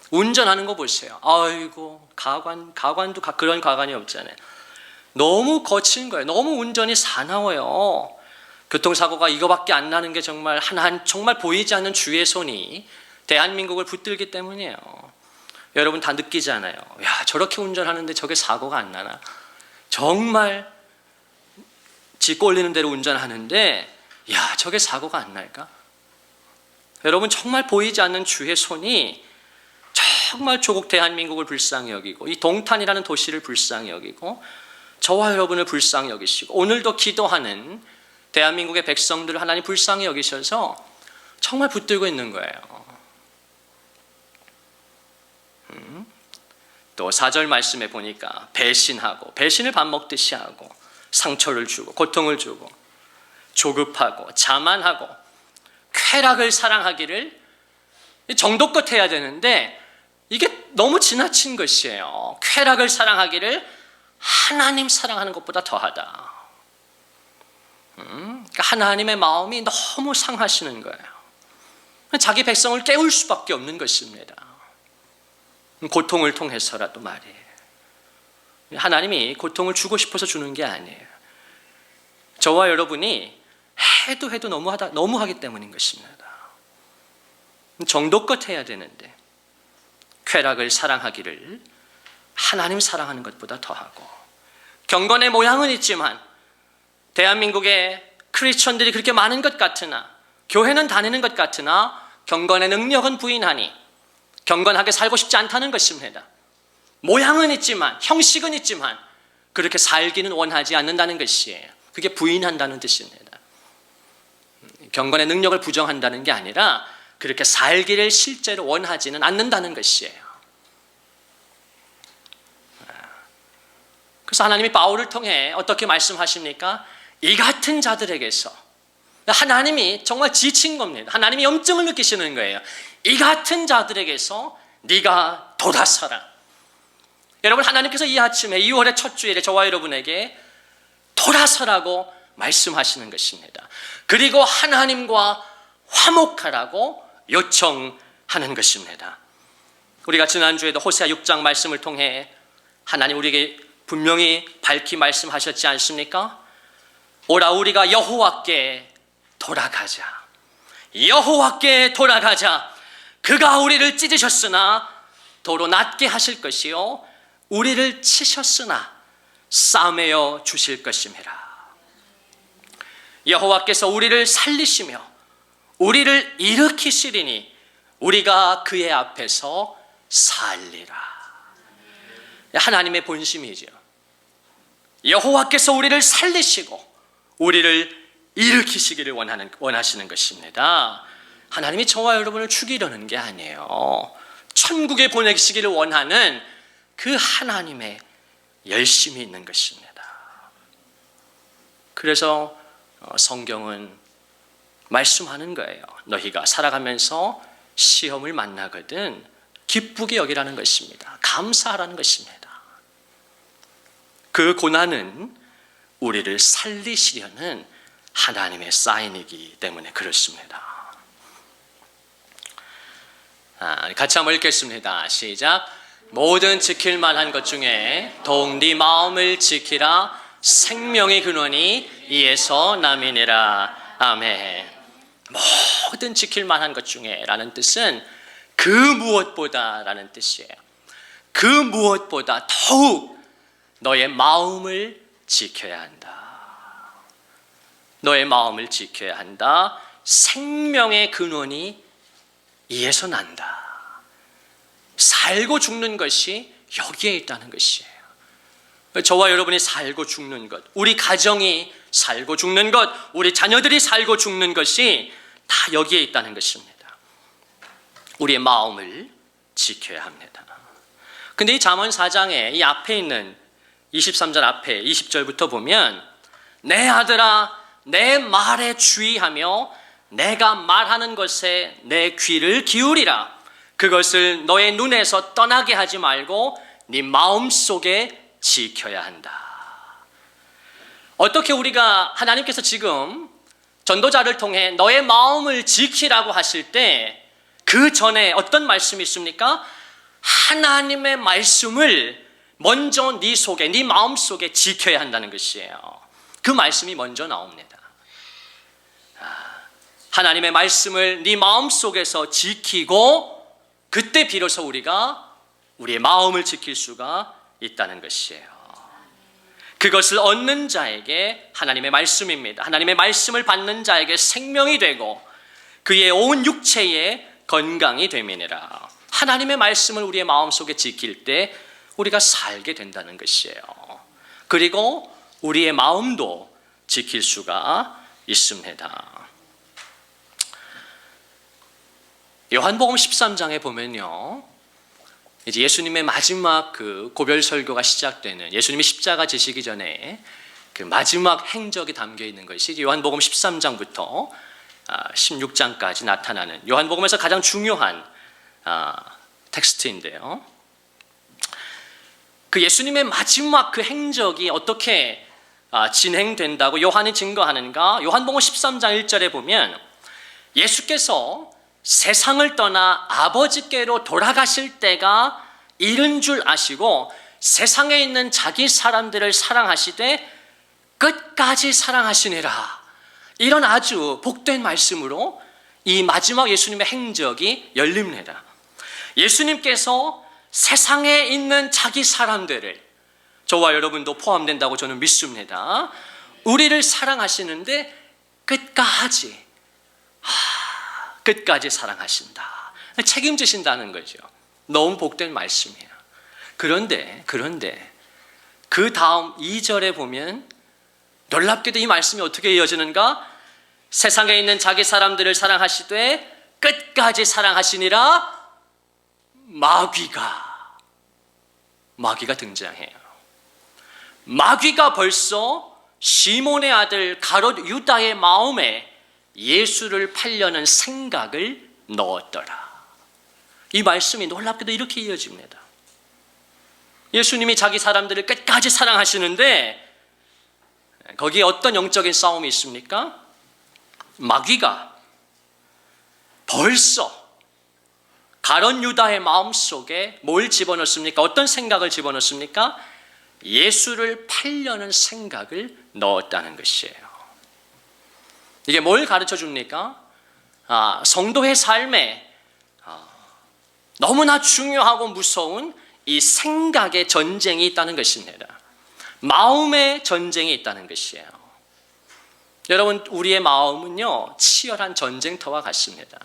A: 운전하는 거 보세요. 아이고 가관도 그런 가관이 없잖아요. 너무 거친 거예요. 너무 운전이 사나워요. 교통사고가 이거밖에 안 나는 게 정말 정말 보이지 않는 주의 손이 대한민국을 붙들기 때문이에요. 여러분 다 느끼잖아요. 야, 저렇게 운전하는데 저게 사고가 안 나나? 정말 지 꼴리는 대로 운전하는데 야, 저게 사고가 안 날까? 여러분 정말 보이지 않는 주의 손이 정말 조국 대한민국을 불쌍히 여기고 이 동탄이라는 도시를 불쌍히 여기고 저와 여러분을 불쌍히 여기시고 오늘도 기도하는 대한민국의 백성들을 하나님 불쌍히 여기셔서 정말 붙들고 있는 거예요. 또 4절 말씀에 보니까 배신을 밥 먹듯이 하고 상처를 주고 고통을 주고 조급하고 자만하고 쾌락을 사랑하기를 정도껏 해야 되는데 이게 너무 지나친 것이에요. 쾌락을 사랑하기를 하나님 사랑하는 것보다 더하다. 그러니까 하나님의 마음이 너무 상하시는 거예요. 자기 백성을 깨울 수밖에 없는 것입니다. 고통을 통해서라도 말이에요. 하나님이 고통을 주고 싶어서 주는 게 아니에요. 저와 여러분이 해도 너무하기 때문인 것입니다. 정도껏 해야 되는데 쾌락을 사랑하기를 하나님 사랑하는 것보다 더하고 경건의 모양은 있지만 대한민국의 크리스천들이 그렇게 많은 것 같으나 교회는 다니는 것 같으나 경건의 능력은 부인하니 경건하게 살고 싶지 않다는 것입니다. 모양은 있지만 형식은 있지만 그렇게 살기는 원하지 않는다는 것이에요. 그게 부인한다는 뜻입니다. 경건의 능력을 부정한다는 게 아니라 그렇게 살기를 실제로 원하지는 않는다는 것이에요. 그래서 하나님이 바울을 통해 어떻게 말씀하십니까? 이 같은 자들에게서, 하나님이 정말 지친 겁니다. 하나님이 염증을 느끼시는 거예요. 이 같은 자들에게서 네가 돌아서라. 여러분, 하나님께서 이 아침에 2월의 첫 주일에 저와 여러분에게 돌아서라고 말씀하시는 것입니다. 그리고 하나님과 화목하라고 요청하는 것입니다. 우리가 지난주에도 호세아 6장 말씀을 통해 하나님 우리에게 분명히 밝히 말씀하셨지 않습니까? 오라, 우리가 여호와께 돌아가자. 여호와께 돌아가자. 그가 우리를 찢으셨으나 도로 낫게 하실 것이요 우리를 치셨으나 싸매어 주실 것임이라. 여호와께서 우리를 살리시며 우리를 일으키시리니 우리가 그의 앞에서 살리라. 하나님의 본심이죠. 여호와께서 우리를 살리시고 우리를 일으키시기를 원하시는 것입니다. 하나님이 저와 여러분을 죽이려는 게 아니에요. 천국에 보내시기를 원하는 그 하나님의 열심이 있는 것입니다. 그래서 성경은 말씀하는 거예요. 너희가 살아가면서 시험을 만나거든 기쁘게 여기라는 것입니다. 감사하라는 것입니다. 그 고난은 우리를 살리시려는 하나님의 사인이기 때문에 그렇습니다. 같이 한번 읽겠습니다. 시작. 모든 지킬 만한 것 중에 더욱 네 마음을 지키라. 생명의 근원이 이에서 남이니라. 아멘. 모든 지킬 만한 것 중에 라는 뜻은 그 무엇보다 라는 뜻이에요. 그 무엇보다 더욱 너의 마음을 지켜야 한다. 너의 마음을 지켜야 한다. 생명의 근원이 이에서 난다. 살고 죽는 것이 여기에 있다는 것이에요. 저와 여러분이 살고 죽는 것, 우리 가정이 살고 죽는 것, 우리 자녀들이 살고 죽는 것이 다 여기에 있다는 것입니다. 우리의 마음을 지켜야 합니다. 근데 이 잠언 4장에 이 앞에 있는 23절 앞에 20절부터 보면 내 아들아 내 말에 주의하며 내가 말하는 것에 내 귀를 기울이라. 그것을 너의 눈에서 떠나게 하지 말고 네 마음속에 지켜야 한다. 어떻게 우리가 하나님께서 지금 전도자를 통해 너의 마음을 지키라고 하실 때 그 전에 어떤 말씀이 있습니까? 하나님의 말씀을 먼저 네 속에, 네 마음 속에 지켜야 한다는 것이에요. 그 말씀이 먼저 나옵니다. 하나님의 말씀을 네 마음 속에서 지키고 그때 비로소 우리가 우리의 마음을 지킬 수가 있다는 것이에요. 그것을 얻는 자에게 하나님의 말씀입니다. 하나님의 말씀을 받는 자에게 생명이 되고 그의 온 육체에 건강이 됨이니라. 하나님의 말씀을 우리의 마음속에 지킬 때 우리가 살게 된다는 것이에요. 그리고 우리의 마음도 지킬 수가 있습니다. 요한복음 13장에 보면요, 이제 예수님의 마지막 그 고별 설교가 시작되는, 예수님이 십자가 지시기 전에 그 마지막 행적이 담겨 있는 것이 요한복음 13장부터 16장까지 나타나는 요한복음에서 가장 중요한 텍스트인데요. 그 예수님의 마지막 그 행적이 어떻게 진행된다고 요한이 증거하는가? 요한복음 13장 1절에 보면 예수께서 세상을 떠나 아버지께로 돌아가실 때가 이른 줄 아시고 세상에 있는 자기 사람들을 사랑하시되 끝까지 사랑하시니라. 이런 아주 복된 말씀으로 이 마지막 예수님의 행적이 열립니다. 예수님께서 세상에 있는 자기 사람들을, 저와 여러분도 포함된다고 저는 믿습니다. 우리를 사랑하시는데 끝까지 사랑하신다. 책임지신다는 거죠. 너무 복된 말씀이에요. 그런데 그 다음 2절에 보면 놀랍게도 이 말씀이 어떻게 이어지는가? 세상에 있는 자기 사람들을 사랑하시되 끝까지 사랑하시니라. 마귀가 등장해요. 마귀가 벌써 시몬의 아들 가롯 유다의 마음에 예수를 팔려는 생각을 넣었더라. 이 말씀이 놀랍게도 이렇게 이어집니다. 예수님이 자기 사람들을 끝까지 사랑하시는데 거기에 어떤 영적인 싸움이 있습니까? 마귀가 벌써 가롯 유다의 마음속에 뭘 집어넣습니까? 어떤 생각을 집어넣습니까? 예수를 팔려는 생각을 넣었다는 것이에요. 이게 뭘 가르쳐 줍니까? 성도의 삶에 너무나 중요하고 무서운 이 생각의 전쟁이 있다는 것입니다. 마음의 전쟁이 있다는 것이에요. 여러분, 우리의 마음은요, 치열한 전쟁터와 같습니다.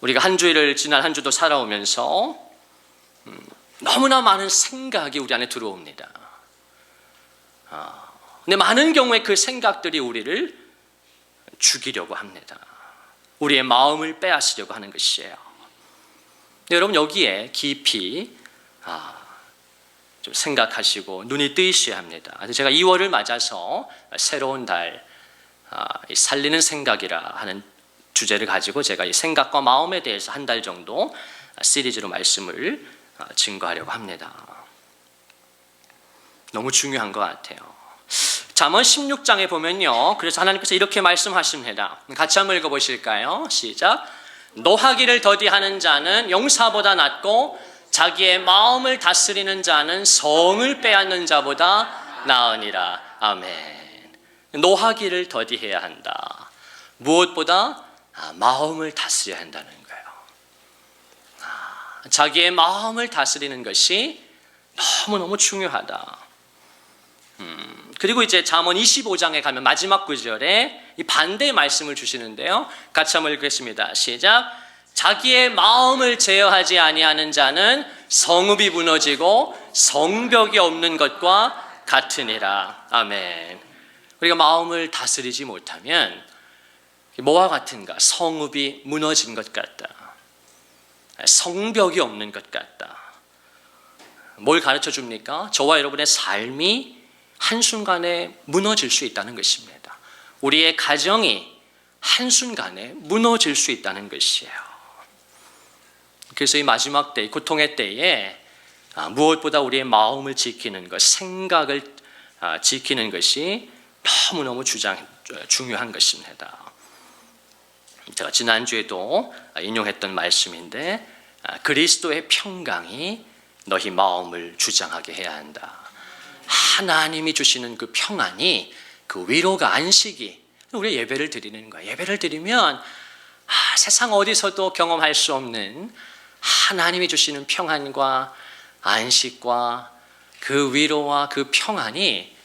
A: 우리가 지난 한 주도 살아오면서 너무나 많은 생각이 우리 안에 들어옵니다. 근데 많은 경우에 그 생각들이 우리를 죽이려고 합니다. 우리의 마음을 빼앗으려고 하는 것이에요. 여러분, 여기에 깊이 좀 생각하시고 눈이 뜨이셔야 합니다. 제가 2월을 맞아서 새로운 달 살리는 생각이라 하는 주제를 가지고 제가 이 생각과 마음에 대해서 한 달 정도 시리즈로 말씀을 증거하려고 합니다. 너무 중요한 것 같아요. 잠언 16장에 보면요, 그래서 하나님께서 이렇게 말씀하십니다. 같이 한번 읽어보실까요? 시작. 노하기를 더디하는 자는 용사보다 낫고 자기의 마음을 다스리는 자는 성을 빼앗는 자보다 나으니라. 아멘. 노하기를 더디해야 한다. 무엇보다 마음을 다스려야 한다는 거예요. 자기의 마음을 다스리는 것이 너무너무 중요하다. 그리고 이제 잠언 25장에 가면 마지막 구절에 이 반대의 말씀을 주시는데요. 같이 한번 읽겠습니다. 시작. 자기의 마음을 제어하지 아니하는 자는 성읍이 무너지고 성벽이 없는 것과 같으니라. 아멘. 우리가 마음을 다스리지 못하면 뭐와 같은가? 성읍이 무너진 것 같다. 성벽이 없는 것 같다. 뭘 가르쳐 줍니까? 저와 여러분의 삶이 한순간에 무너질 수 있다는 것입니다. 우리의 가정이 한순간에 무너질 수 있다는 것이에요. 그래서 이 마지막 때, 고통의 때에 무엇보다 우리의 마음을 지키는 것, 생각을 지키는 것이 너무너무 중요한 것입니다. 제가 지난주에도 인용했던 말씀인데 그리스도의 평강이 너희 마음을 주장하게 해야 한다. 하나님이 주시는 그 평안이, 그 위로가, 안식이 우리 예배를 드리는 거예요. 예배를 드리면 세상 어디서도 경험할 수 없는 하나님이 주시는 평안과 안식과 그 위로와 그 평안이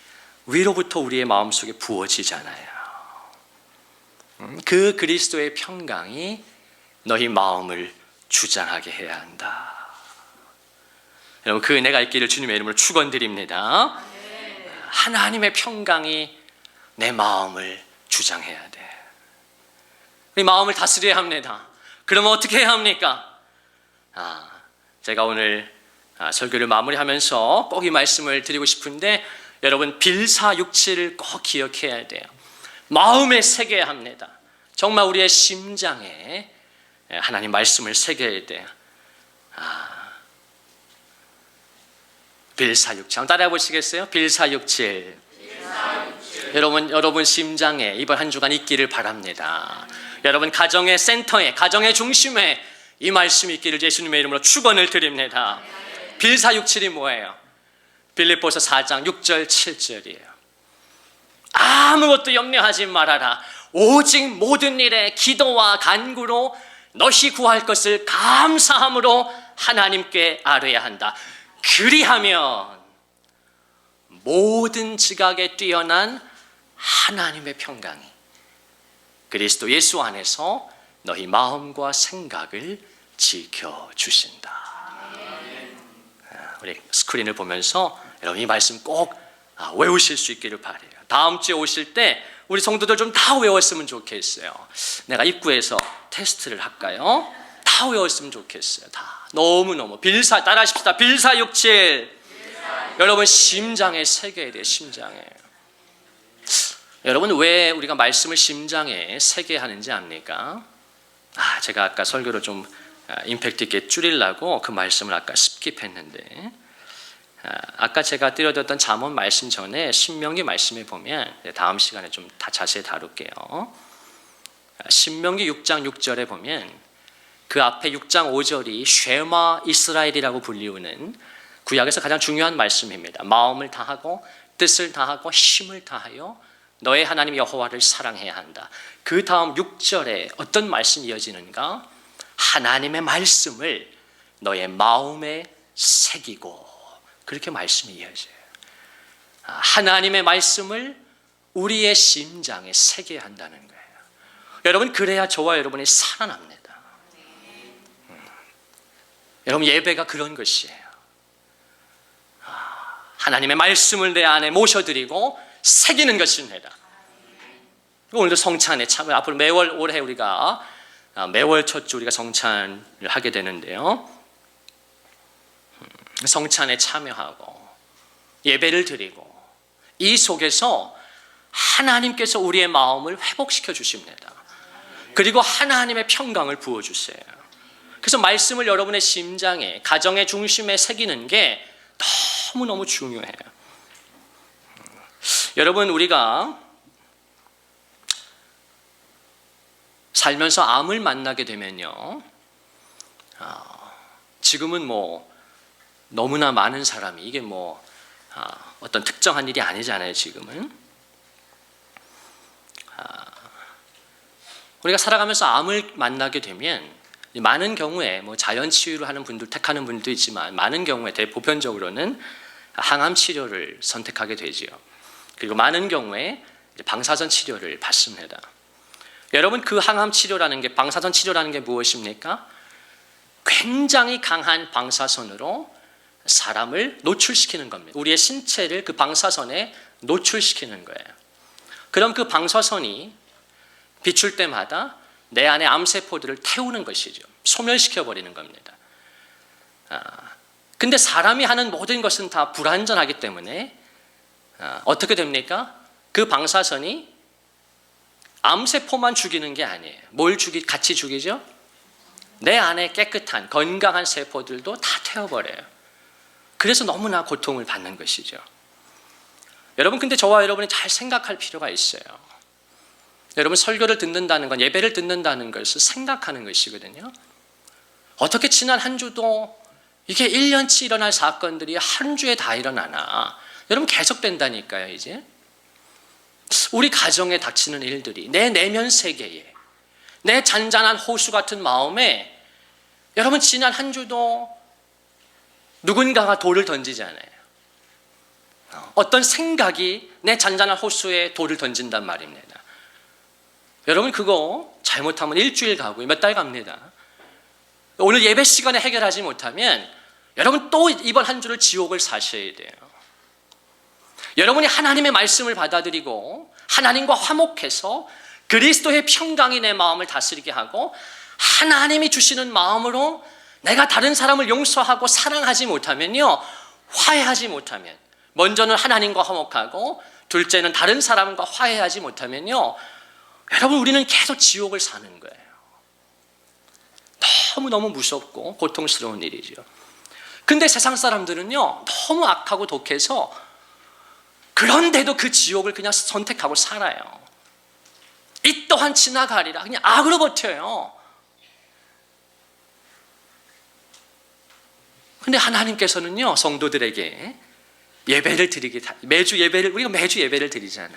A: 위로부터 우리의 마음속에 부어지잖아요. 그 그리스도의 평강이 너희 마음을 주장하게 해야 한다. 여러분, 그 은혜가 있기를 주님의 이름으로 축원드립니다. 하나님의 평강이 내 마음을 주장해야 돼. 우리 마음을 다스려야 합니다. 그러면 어떻게 해야 합니까? 제가 오늘 설교를 마무리하면서 꼭 이 말씀을 드리고 싶은데, 여러분, 빌사육치를 꼭 기억해야 돼요. 마음에 새겨야 합니다. 정말 우리의 심장에 하나님 말씀을 새겨야 돼요. 빌사육칠. 한번 따라해 보시겠어요? 빌사육칠. 여러분 심장에 이번 한 주간 있기를 바랍니다. 여러분 가정의 센터에, 가정의 중심에 이 말씀이 있기를 예수님의 이름으로 축원을 드립니다. 빌사육칠이 뭐예요? 빌립보서 4장 6절 7절이에요. 아무것도 염려하지 말아라. 오직 모든 일에 기도와 간구로 너희 구할 것을 감사함으로 하나님께 아뢰야 한다. 그리하면 모든 지각에 뛰어난 하나님의 평강이 그리스도 예수 안에서 너희 마음과 생각을 지켜주신다. 우리 스크린을 보면서 여러분 이 말씀 꼭 외우실 수 있기를 바라요. 다음 주에 오실 때 우리 성도들 좀 다 외웠으면 좋겠어요. 내가 입구에서 테스트를 할까요? 다 외웠으면 좋겠어요. 다 너무너무 빌사 따라하십시다. 빌사 67 여러분 심장에 새겨야 돼요. 심장에. 여러분 왜 우리가 말씀을 심장에 새겨야 하는지 압니까? 제가 아까 설교를 좀 임팩트 있게 줄이려고 그 말씀을 아까 스킵했는데 아까 제가 드려드렸던 잠언 말씀 전에 신명기 말씀에 보면 다음 시간에 좀 다 자세히 다룰게요. 신명기 6장 6절에 보면 그 앞에 6장 5절이 쉐마 이스라엘이라고 불리우는 구약에서 가장 중요한 말씀입니다. 마음을 다하고 뜻을 다하고 힘을 다하여 너의 하나님 여호와를 사랑해야 한다. 그 다음 6절에 어떤 말씀이 이어지는가? 하나님의 말씀을 너의 마음에 새기고 그렇게 말씀이 이어져요. 하나님의 말씀을 우리의 심장에 새겨야 한다는 거예요. 여러분 그래야 저와 여러분이 살아납니다. 여러분 예배가 그런 것이에요. 하나님의 말씀을 내 안에 모셔드리고 새기는 것입니다. 오늘도 성찬에 참 앞으로 매월 올해 우리가 매월 첫 주 우리가 성찬을 하게 되는데요. 성찬에 참여하고 예배를 드리고 이 속에서 하나님께서 우리의 마음을 회복시켜 주십니다. 그리고 하나님의 평강을 부어주세요. 그래서 말씀을 여러분의 심장에 가정의 중심에 새기는 게 너무너무 중요해요. 여러분 우리가 살면서 암을 만나게 되면요, 지금은 뭐 너무나 많은 사람이 이게 뭐 어떤 특정한 일이 아니잖아요. 지금은 우리가 살아가면서 암을 만나게 되면 많은 경우에 뭐 자연 치유를 하는 분들 택하는 분도 있지만 많은 경우에 대보편적으로는 항암 치료를 선택하게 되지요. 그리고 많은 경우에 방사선 치료를 받습니다. 여러분 그 항암 치료라는 게 방사선 치료라는 게 무엇입니까? 굉장히 강한 방사선으로 사람을 노출시키는 겁니다. 우리의 신체를 그 방사선에 노출시키는 거예요. 그럼 그 방사선이 비출 때마다 내 안에 암세포들을 태우는 것이죠. 소멸시켜버리는 겁니다. 근데 사람이 하는 모든 것은 다 불완전하기 때문에 어떻게 됩니까? 그 방사선이 암세포만 죽이는 게 아니에요. 뭘 같이 죽이죠? 내 안에 깨끗한 건강한 세포들도 다 태워버려요. 그래서 너무나 고통을 받는 것이죠. 여러분 근데 저와 여러분이 잘 생각할 필요가 있어요. 여러분 설교를 듣는다는 건 예배를 듣는다는 것을 생각하는 것이거든요. 어떻게 지난 한 주도 이게 1년치 일어날 사건들이 한 주에 다 일어나나. 여러분 계속된다니까요. 이제 우리 가정에 닥치는 일들이 내 내면 세계에 내 잔잔한 호수 같은 마음에 여러분 지난 한 주도 누군가가 돌을 던지잖아요. 어떤 생각이 내 잔잔한 호수에 돌을 던진단 말입니다. 여러분 그거 잘못하면 일주일 가고 몇 달 갑니다. 오늘 예배 시간에 해결하지 못하면 여러분 또 이번 한 주를 지옥을 사셔야 돼요. 여러분이 하나님의 말씀을 받아들이고 하나님과 화목해서 그리스도의 평강이 내 마음을 다스리게 하고 하나님이 주시는 마음으로 내가 다른 사람을 용서하고 사랑하지 못하면요, 화해하지 못하면, 먼저는 하나님과 화목하고 둘째는 다른 사람과 화해하지 못하면요, 여러분 우리는 계속 지옥을 사는 거예요. 너무너무 무섭고 고통스러운 일이죠. 근데 세상 사람들은요 너무 악하고 독해서 그런데도 그 지옥을 그냥 선택하고 살아요. 이 또한 지나가리라 그냥 악으로 버텨요. 근데 하나님께서는요 성도들에게 예배를 드리게, 우리가 매주 예배를 드리잖아.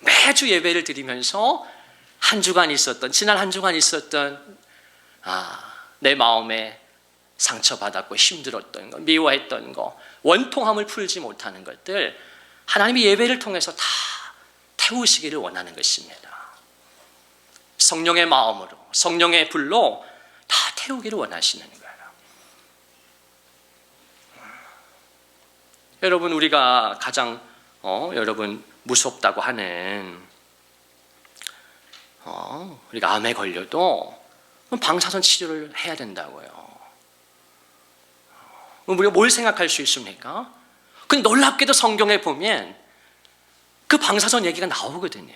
A: 매주 예배를 드리면서 한 주간 있었던, 지난 한 주간 있었던 내 마음에 상처받았고 힘들었던 거, 미워했던 거, 원통함을 풀지 못하는 것들 하나님이 예배를 통해서 다 태우시기를 원하는 것입니다. 성령의 마음으로, 성령의 불로 다 태우기를 원하시는 거예요. 여러분 우리가 가장 여러분 무섭다고 하는 우리가 암에 걸려도 방사선 치료를 해야 된다고요. 우리가 뭘 생각할 수 있습니까? 근데 놀랍게도 성경에 보면 그 방사선 얘기가 나오거든요.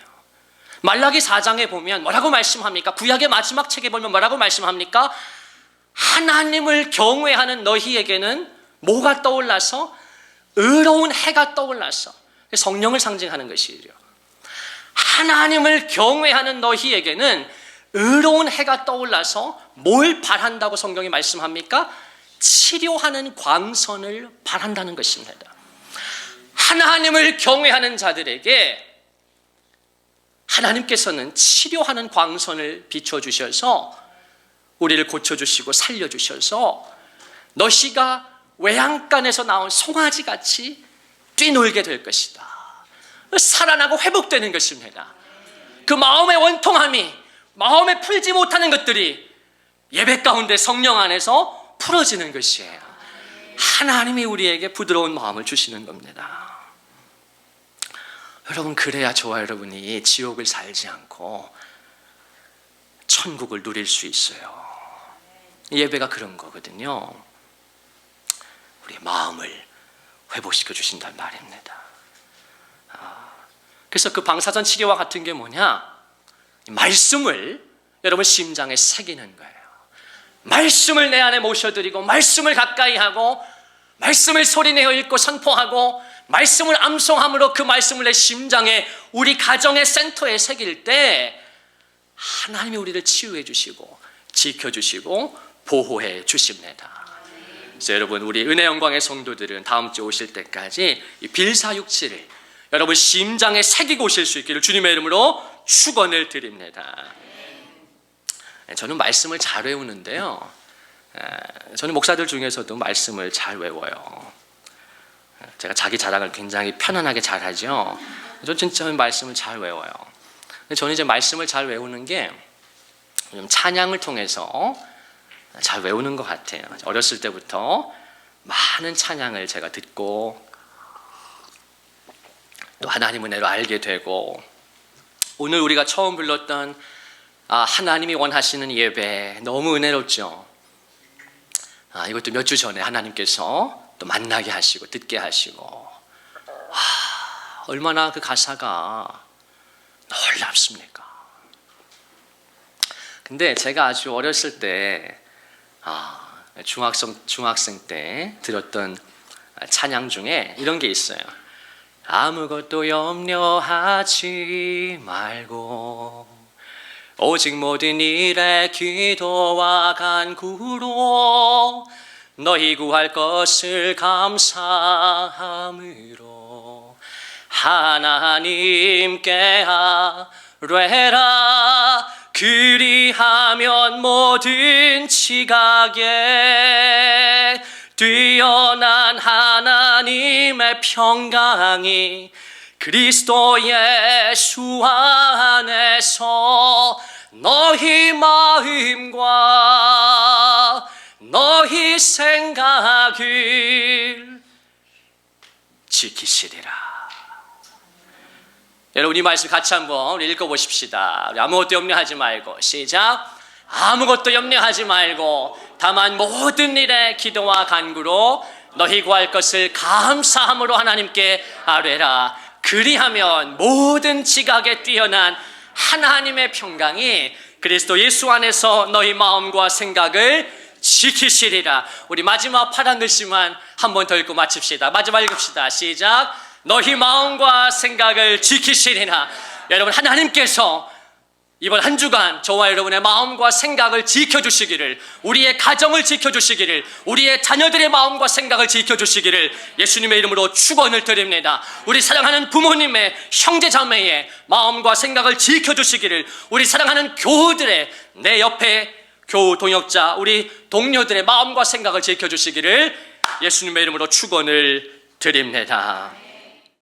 A: 말라기 4장에 보면 뭐라고 말씀합니까? 구약의 마지막 책에 보면 뭐라고 말씀합니까? 하나님을 경외하는 너희에게는 뭐가 떠올라서? 의로운 해가 떠올라서. 성령을 상징하는 것이죠. 하나님을 경외하는 너희에게는 의로운 해가 떠올라서 뭘 바란다고 성경이 말씀합니까? 치료하는 광선을 바란다는 것입니다. 하나님을 경외하는 자들에게 하나님께서는 치료하는 광선을 비춰주셔서 우리를 고쳐주시고 살려주셔서 너희가 외양간에서 나온 송아지같이 뛰놀게 될 것이다. 살아나고 회복되는 것입니다. 그 마음의 원통함이, 마음에 풀지 못하는 것들이 예배 가운데 성령 안에서 풀어지는 것이에요. 하나님이 우리에게 부드러운 마음을 주시는 겁니다. 여러분, 그래야 저와 여러분이 지옥을 살지 않고 천국을 누릴 수 있어요. 예배가 그런 거거든요. 우리 마음을 회복시켜 주신단 말입니다. 그래서 그 방사선 치료와 같은 게 뭐냐? 말씀을 여러분 심장에 새기는 거예요. 말씀을 내 안에 모셔드리고, 말씀을 가까이 하고, 말씀을 소리내어 읽고 선포하고, 말씀을 암송함으로 그 말씀을 내 심장에, 우리 가정의 센터에 새길 때 하나님이 우리를 치유해 주시고 지켜주시고 보호해 주십니다. 그래서 여러분, 우리 은혜 영광의 성도들은 다음 주 오실 때까지 이 빌사육치를 여러분 심장에 새기고 오실 수 있기를 주님의 이름으로 축원을 드립니다. 저는 말씀을 잘 외우는데요, 저는 목사들 중에서도 말씀을 잘 외워요. 제가 자기 자랑을 굉장히 편안하게 잘 하죠. 저는 진짜 말씀을 잘 외워요. 저는 이제 말씀을 잘 외우는 게 찬양을 통해서 잘 외우는 것 같아요. 어렸을 때부터 많은 찬양을 제가 듣고 또 하나님 은혜로 알게 되고, 오늘 우리가 처음 불렀던 하나님이 원하시는 예배 너무 은혜롭죠. 이것도 몇 주 전에 하나님께서 또 만나게 하시고 듣게 하시고, 얼마나 그 가사가 놀랍습니까? 근데 제가 아주 어렸을 때 중학생 때 들었던 찬양 중에 이런 게 있어요. 아무것도 염려하지 말고 오직 모든 일에 기도와 간구로 너희 구할 것을 감사함으로 하나님께 아뢰라. 그리하면 모든 지각에 뛰어난 하나님의 평강이 그리스도 예수 안에서 너희 마음과 너희 생각을 지키시리라. 여러분, 이 말씀 같이 한번 우리 읽어보십시다. 우리 아무것도 염려하지 말고, 시작. 아무것도 염려하지 말고 다만 모든 일에 기도와 간구로 너희 구할 것을 감사함으로 하나님께 아뢰라. 그리하면 모든 지각에 뛰어난 하나님의 평강이 그리스도 예수 안에서 너희 마음과 생각을 지키시리라. 우리 마지막 파란 글씨만 한 번 더 읽고 마칩시다. 마지막 읽읍시다. 시작. 너희 마음과 생각을 지키시리라. 여러분, 하나님께서 이번 한 주간 저와 여러분의 마음과 생각을 지켜주시기를, 우리의 가정을 지켜주시기를, 우리의 자녀들의 마음과 생각을 지켜주시기를 예수님의 이름으로 축원을 드립니다. 우리 사랑하는 부모님의, 형제자매의 마음과 생각을 지켜주시기를, 우리 사랑하는 교우들의, 내 옆에 교우 동역자 우리 동료들의 마음과 생각을 지켜주시기를 예수님의 이름으로 축원을 드립니다.